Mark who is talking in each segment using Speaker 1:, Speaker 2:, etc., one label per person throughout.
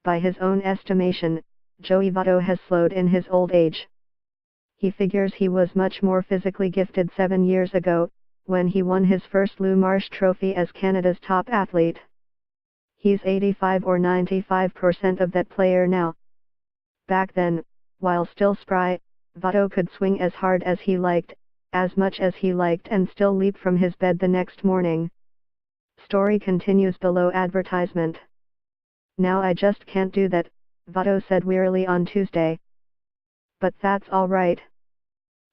Speaker 1: By his own estimation, Joey Votto has slowed in his old age. He figures he was much more physically gifted 7 years ago, when he won his first Lou Marsh Trophy as Canada's top athlete. He's 85 or 95% of that player now. Back then, while still spry, Votto could swing as hard as he liked, as much as he liked, and still leap from his bed the next morning. Story continues below advertisement. Now I just can't do that, Votto said wearily on Tuesday. But that's alright.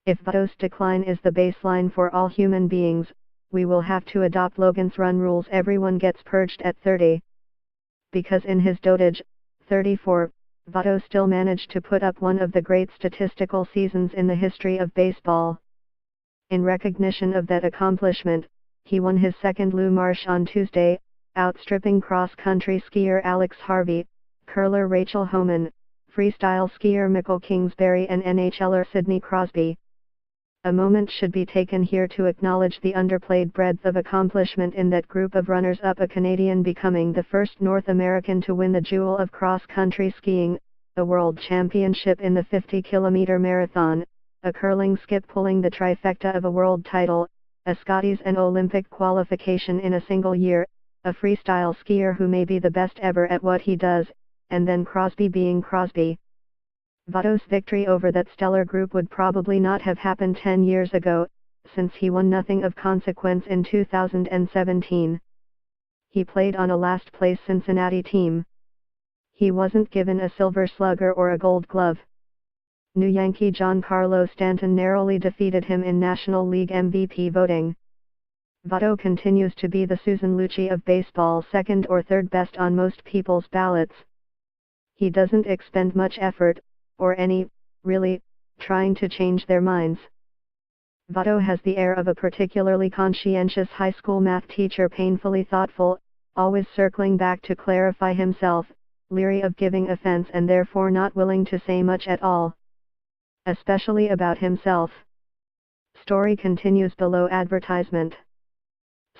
Speaker 1: If Votto's decline is the baseline for all human beings, we will have to adopt Logan's Run rules. Everyone gets purged at 30. Because in his dotage, 34, Votto still managed to put up one of the great statistical seasons in the history of baseball. In recognition of that accomplishment, he won his second Lou Marsh on Tuesday, outstripping cross-country skier Alex Harvey, curler Rachel Homan, freestyle skier Mikkel Kingsbury and NHLer Sidney Crosby. A moment should be taken here to acknowledge the underplayed breadth of accomplishment in that group of runners-up, a Canadian becoming the first North American to win the jewel of cross-country skiing, a world championship in the 50-kilometer marathon, a curling skip pulling the trifecta of a world title, a Scotties and Olympic qualification in a single year, a freestyle skier who may be the best ever at what he does, and then Crosby being Crosby. Votto's victory over that stellar group would probably not have happened 10 years ago, since he won nothing of consequence in 2017. He played on a last-place Cincinnati team. He wasn't given a Silver Slugger or a Gold Glove. New Yankee Giancarlo Stanton narrowly defeated him in National League MVP voting. Votto continues to be the Susan Lucci of baseball, second or third best on most people's ballots. He doesn't expend much effort, or any, really, trying to change their minds. Votto has the air of a particularly conscientious high school math teacher, painfully thoughtful, always circling back to clarify himself, leery of giving offense and therefore not willing to say much at all. Especially about himself. Story continues below advertisement.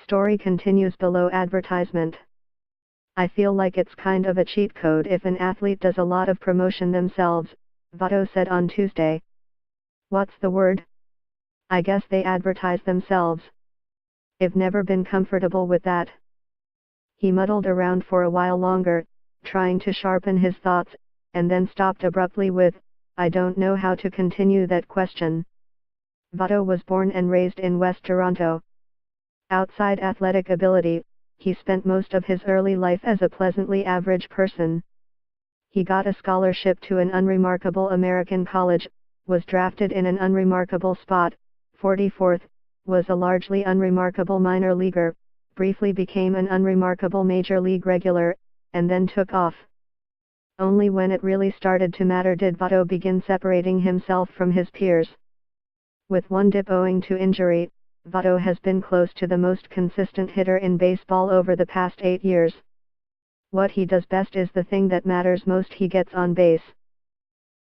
Speaker 1: Story continues below advertisement. I feel like it's kind of a cheat code if an athlete does a lot of promotion themselves, Votto said on Tuesday. What's the word? I guess they advertise themselves. I've never been comfortable with that. He muddled around for a while longer, trying to sharpen his thoughts, and then stopped abruptly with, I don't know how to continue that question. Votto was born and raised in West Toronto. Outside athletic ability, he spent most of his early life as a pleasantly average person. He got a scholarship to an unremarkable American college, was drafted in an unremarkable spot, 44th, was a largely unremarkable minor leaguer, briefly became an unremarkable major league regular, and then took off. Only when it really started to matter did Votto begin separating himself from his peers. With one dip owing to injury, Votto has been close to the most consistent hitter in baseball over the past 8 years. What he does best is the thing that matters most: he gets on base.